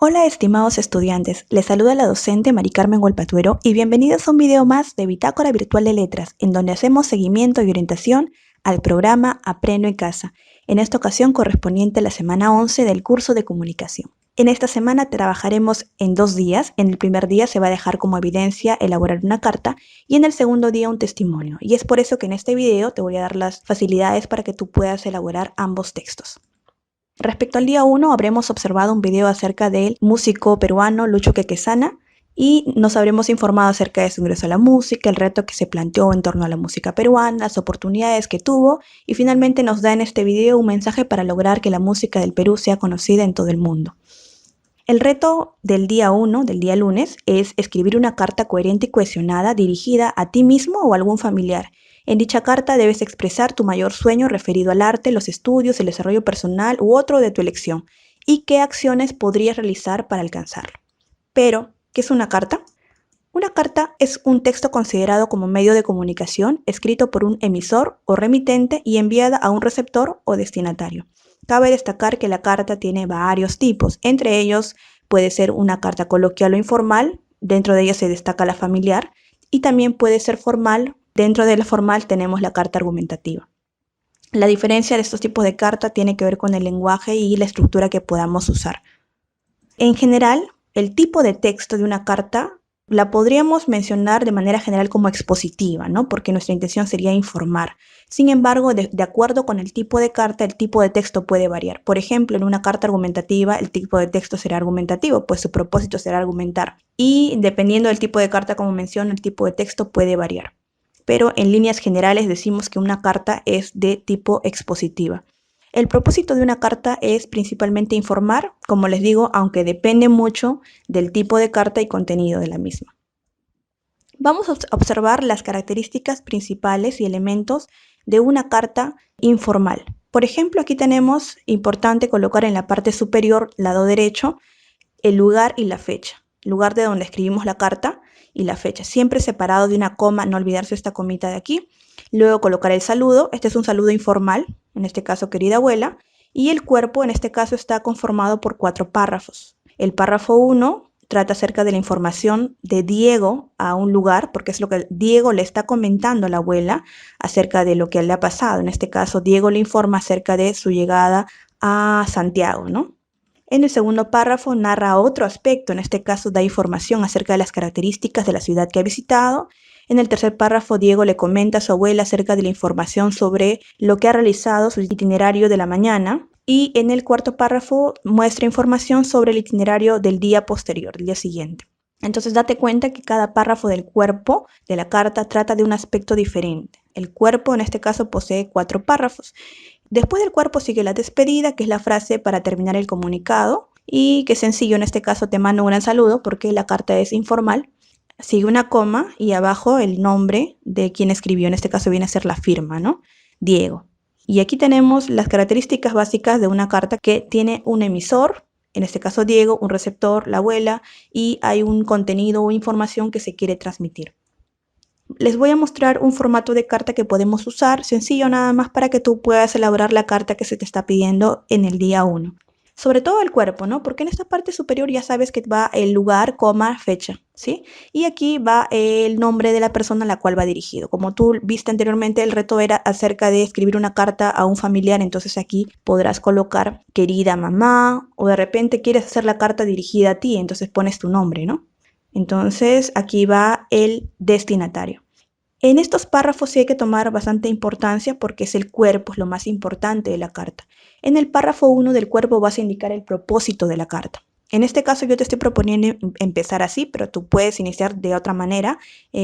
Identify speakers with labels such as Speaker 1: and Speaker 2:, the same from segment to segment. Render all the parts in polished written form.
Speaker 1: Hola estimados estudiantes, les saluda la docente Mari Carmen Golpatuero y bienvenidos a un video más de Bitácora Virtual de Letras, en donde hacemos seguimiento y orientación al programa Aprendo en Casa, en esta ocasión correspondiente a la semana 11 del curso de comunicación. En esta semana trabajaremos en 2 días. En el primer día se va a dejar como evidencia elaborar una carta y en el segundo día un testimonio. Y es por eso que en este video te voy a dar las facilidades para que tú puedas elaborar ambos textos. Respecto al día 1, habremos observado un video acerca del músico peruano Lucho Quequesana y nos habremos informado acerca de su ingreso a la música, el reto que se planteó en torno a la música peruana, las oportunidades que tuvo y finalmente nos da en este video un mensaje para lograr que la música del Perú sea conocida en todo el mundo. El reto del día 1, del día lunes, es escribir una carta coherente y cohesionada dirigida a ti mismo o a algún familiar. En dicha carta debes expresar tu mayor sueño referido al arte, los estudios, el desarrollo personal u otro de tu elección y qué acciones podrías realizar para alcanzarlo. Pero, ¿qué es una carta? Una carta es un texto considerado como medio de comunicación escrito por un emisor o remitente y enviada a un receptor o destinatario. Cabe destacar que la carta tiene varios tipos, entre ellos puede ser una carta coloquial o informal, dentro de ella se destaca la familiar, y también puede ser formal, dentro de la formal tenemos la carta argumentativa. La diferencia de estos tipos de carta tiene que ver con el lenguaje y la estructura que podamos usar. En general, el tipo de texto de una carta la podríamos mencionar de manera general como expositiva, ¿no? Porque nuestra intención sería informar. Sin embargo, de acuerdo con el tipo de carta, el tipo de texto puede variar. Por ejemplo, en una carta argumentativa, el tipo de texto será argumentativo, pues su propósito será argumentar. Y dependiendo del tipo de carta, como menciono, el tipo de texto puede variar. Pero en líneas generales decimos que una carta es de tipo expositiva. El propósito de una carta es principalmente informar, como les digo, aunque depende mucho del tipo de carta y contenido de la misma. Vamos a observar las características principales y elementos de una carta informal. Por ejemplo, aquí tenemos importante colocar en la parte superior, lado derecho, el lugar y la fecha. Lugar de donde escribimos la carta y la fecha, siempre separado de una coma, no olvidarse esta comita de aquí. Luego colocar el saludo, este es un saludo informal, en este caso querida abuela, y el cuerpo en este caso está conformado por 4 párrafos. El párrafo 1 trata acerca de la información de Diego a un lugar, porque es lo que Diego le está comentando a la abuela acerca de lo que le ha pasado. En este caso, Diego le informa acerca de su llegada a Santiago, ¿no? En el segundo párrafo narra otro aspecto, en este caso da información acerca de las características de la ciudad que ha visitado. En el tercer párrafo, Diego le comenta a su abuela acerca de la información sobre lo que ha realizado, su itinerario de la mañana. Y en el cuarto párrafo muestra información sobre el itinerario del día posterior, del día siguiente. Entonces date cuenta que cada párrafo del cuerpo de la carta trata de un aspecto diferente. El cuerpo en este caso posee 4 párrafos. Después del cuerpo sigue la despedida, que es la frase para terminar el comunicado, y que sencillo, en este caso te mando un gran saludo porque la carta es informal. Sigue una coma y abajo el nombre de quien escribió, en este caso viene a ser la firma, ¿no? Diego. Y aquí tenemos las características básicas de una carta que tiene un emisor, en este caso Diego, un receptor, la abuela, y hay un contenido o información que se quiere transmitir. Les voy a mostrar un formato de carta que podemos usar, sencillo nada más para que tú puedas elaborar la carta que se te está pidiendo en el día 1. Sobre todo el cuerpo, ¿no? Porque en esta parte superior ya sabes que va el lugar, coma, fecha, ¿sí? Y aquí va el nombre de la persona a la cual va dirigido. Como tú viste anteriormente, el reto era acerca de escribir una carta a un familiar, entonces aquí podrás colocar querida mamá, o de repente quieres hacer la carta dirigida a ti, entonces pones tu nombre, ¿no? Entonces aquí va el destinatario. En estos párrafos sí hay que tomar bastante importancia porque es el cuerpo, es lo más importante de la carta. En el párrafo 1 del cuerpo vas a indicar el propósito de la carta. En este caso yo te estoy proponiendo empezar así, pero tú puedes iniciar de otra manera,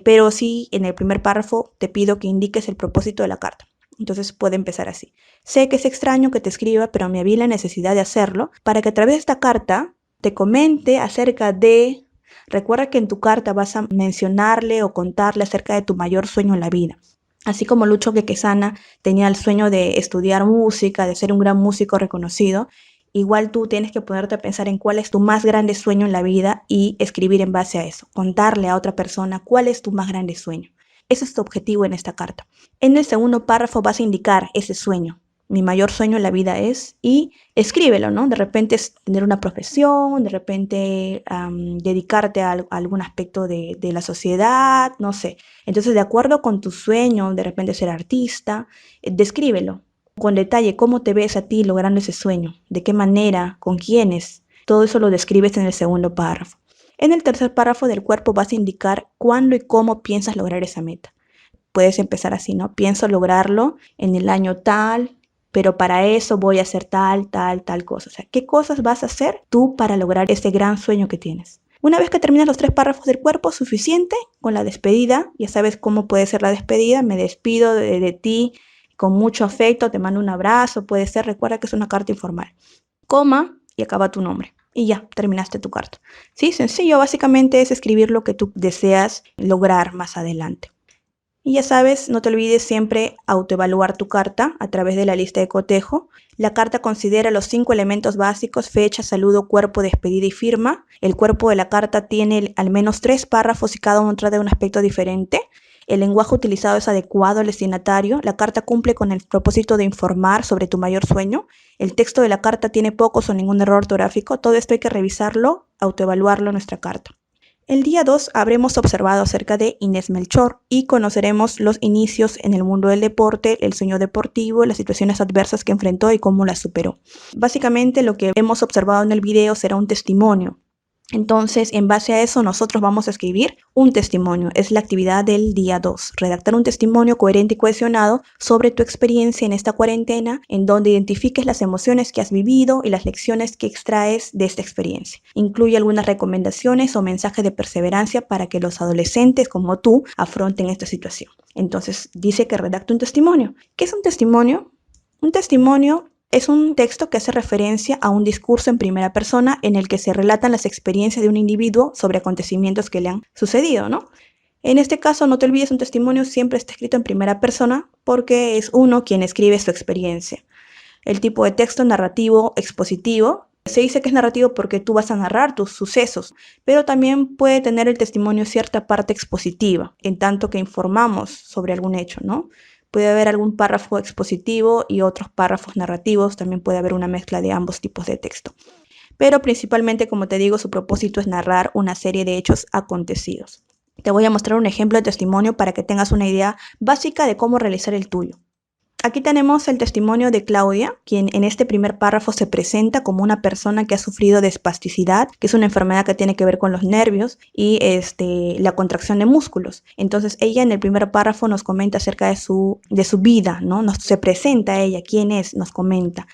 Speaker 1: pero sí en el primer párrafo te pido que indiques el propósito de la carta. Entonces puede empezar así. Sé que es extraño que te escriba, pero me vi la necesidad de hacerlo para que a través de esta carta te comente acerca de... Recuerda que en tu carta vas a mencionarle o contarle acerca de tu mayor sueño en la vida. Así como Lucho Quequesana tenía el sueño de estudiar música, de ser un gran músico reconocido, igual tú tienes que ponerte a pensar en cuál es tu más grande sueño en la vida y escribir en base a eso. Contarle a otra persona cuál es tu más grande sueño. Ese es tu objetivo en esta carta. En el segundo párrafo vas a indicar ese sueño. mi mayor sueño en la vida es, y escríbelo, ¿no? De repente es tener una profesión, de repente dedicarte a algún aspecto de la sociedad, no sé. Entonces, de acuerdo con tu sueño, de repente ser artista, descríbelo con detalle cómo te ves a ti logrando ese sueño, de qué manera, con quiénes. Todo eso lo describes en el segundo párrafo. En el tercer párrafo del cuerpo vas a indicar cuándo y cómo piensas lograr esa meta. Puedes empezar así, ¿no? Pienso lograrlo en el año tal, pero para eso voy a hacer tal cosa. O sea, ¿qué cosas vas a hacer tú para lograr ese gran sueño que tienes? Una vez que terminas los 3 párrafos del cuerpo, suficiente con la despedida. Ya sabes cómo puede ser la despedida. Me despido de ti con mucho afecto, te mando un abrazo, puede ser, recuerda que es una carta informal. Coma y acaba tu nombre. Y ya, terminaste tu carta. Sí, sencillo, básicamente es escribir lo que tú deseas lograr más adelante. Y ya sabes, no te olvides siempre autoevaluar tu carta a través de la lista de cotejo. La carta considera los 5 elementos básicos: fecha, saludo, cuerpo, despedida y firma. El cuerpo de la carta tiene al menos 3 párrafos y cada uno trata de un aspecto diferente. El lenguaje utilizado es adecuado al destinatario. La carta cumple con el propósito de informar sobre tu mayor sueño. El texto de la carta tiene pocos o ningún error ortográfico. Todo esto hay que revisarlo, autoevaluarlo en nuestra carta. El día 2 habremos observado acerca de Inés Melchor y conoceremos los inicios en el mundo del deporte, el sueño deportivo, las situaciones adversas que enfrentó y cómo las superó. Básicamente lo que hemos observado en el video será un testimonio. Entonces, en base a eso, nosotros vamos a escribir un testimonio. Es la actividad del día 2. Redactar un testimonio coherente y cohesionado sobre tu experiencia en esta cuarentena, en donde identifiques las emociones que has vivido y las lecciones que extraes de esta experiencia. Incluye algunas recomendaciones o mensajes de perseverancia para que los adolescentes como tú afronten esta situación. Entonces, dice que redacte un testimonio. ¿Qué es un testimonio? Un testimonio es un texto que hace referencia a un discurso en primera persona en el que se relatan las experiencias de un individuo sobre acontecimientos que le han sucedido, ¿no? En este caso, no te olvides, un testimonio siempre está escrito en primera persona porque es uno quien escribe su experiencia. El tipo de texto narrativo expositivo. Se dice que es narrativo porque tú vas a narrar tus sucesos, pero también puede tener el testimonio cierta parte expositiva, en tanto que informamos sobre algún hecho, ¿no? Puede haber algún párrafo expositivo y otros párrafos narrativos, también puede haber una mezcla de ambos tipos de texto. Pero principalmente, como te digo, su propósito es narrar una serie de hechos acontecidos. Te voy a mostrar un ejemplo de testimonio para que tengas una idea básica de cómo realizar el tuyo. Aquí tenemos el testimonio de Claudia, quien en este primer párrafo se presenta como una persona que ha sufrido de espasticidad, que es una enfermedad que tiene que ver con los nervios y la contracción de músculos. Entonces ella en el primer párrafo nos comenta acerca de su vida, ¿no? Se presenta a ella, quién es, nos comenta.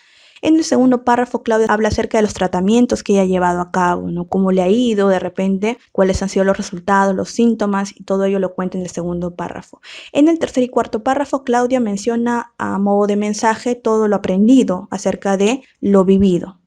Speaker 1: En el segundo párrafo, Claudia habla acerca de los tratamientos que ella ha llevado a cabo, ¿no? Cómo le ha ido de repente, cuáles han sido los resultados, los síntomas, y todo ello lo cuenta en el segundo párrafo. En el tercer y cuarto párrafo, Claudia menciona a modo de mensaje todo lo aprendido acerca de lo vivido.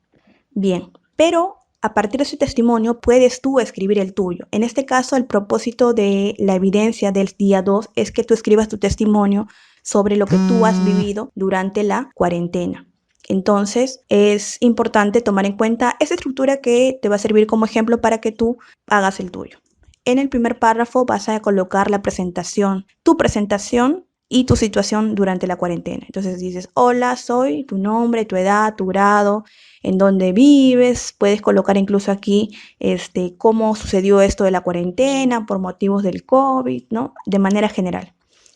Speaker 1: Bien, pero a partir de ese testimonio puedes tú escribir el tuyo. En este caso, el propósito de la evidencia del día 2 es que tú escribas tu testimonio sobre lo que tú has vivido durante la cuarentena. Entonces, es importante tomar en cuenta esa estructura que te va a servir como ejemplo para que tú hagas el tuyo. En el primer párrafo vas a colocar la presentación, tu presentación y tu situación durante la cuarentena. Entonces dices, hola, soy, tu nombre, tu edad, tu grado, en dónde vives. Puedes colocar incluso aquí cómo sucedió esto de la cuarentena por motivos del COVID, ¿no? De manera general.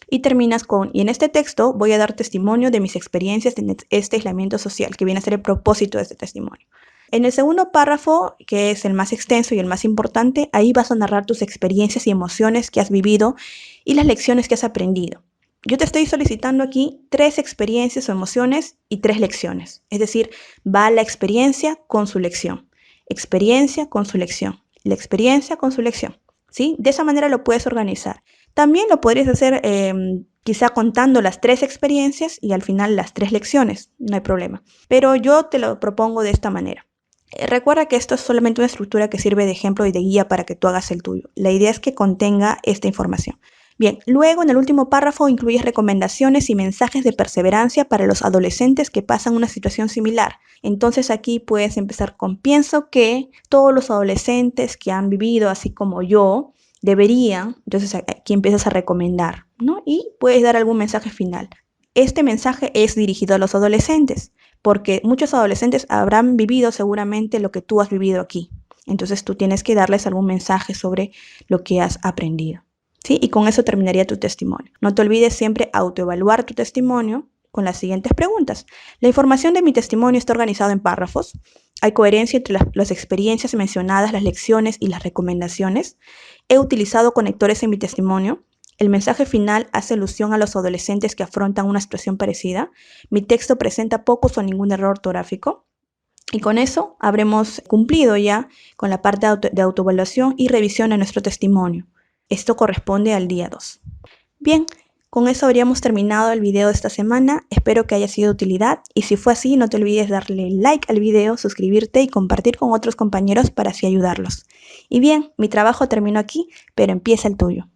Speaker 1: Y terminas con, y en este texto voy a dar testimonio de mis experiencias en este aislamiento social, que viene a ser el propósito de este testimonio. En el segundo párrafo, que es el más extenso y el más importante, ahí vas a narrar tus experiencias y emociones que has vivido y las lecciones que has aprendido. Yo te estoy solicitando aquí 3 experiencias o emociones y 3 lecciones. Es decir, va la experiencia con su lección. Experiencia con su lección. La experiencia con su lección. ¿Sí? De esa manera lo puedes organizar. También lo podrías hacer quizá contando las 3 experiencias y al final las 3 lecciones, no hay problema. Pero yo te lo propongo de esta manera. Recuerda que esto es solamente una estructura que sirve de ejemplo y de guía para que tú hagas el tuyo. La idea es que contenga esta información. Bien, luego en el último párrafo incluyes recomendaciones y mensajes de perseverancia para los adolescentes que pasan una situación similar. Entonces aquí puedes empezar con: pienso que todos los adolescentes que han vivido así como yo deberían. Entonces aquí empiezas a recomendar, ¿no? Y puedes dar algún mensaje final. Este mensaje es dirigido a los adolescentes, porque muchos adolescentes habrán vivido seguramente lo que tú has vivido aquí. Entonces tú tienes que darles algún mensaje sobre lo que has aprendido. ¿Sí? Y con eso terminaría tu testimonio. No te olvides siempre autoevaluar tu testimonio con las siguientes preguntas. ¿La información de mi testimonio está organizada en párrafos? ¿Hay coherencia entre las experiencias mencionadas, las lecciones y las recomendaciones? ¿He utilizado conectores en mi testimonio? ¿El mensaje final hace alusión a los adolescentes que afrontan una situación parecida? ¿Mi texto presenta pocos o ningún error ortográfico? Y con eso habremos cumplido ya con la parte de autoevaluación y revisión de nuestro testimonio. Esto corresponde al día 2. Bien, con eso habríamos terminado el video de esta semana. Espero que haya sido de utilidad y si fue así, no te olvides darle like al video, suscribirte y compartir con otros compañeros para así ayudarlos. Y bien, mi trabajo terminó aquí, pero empieza el tuyo.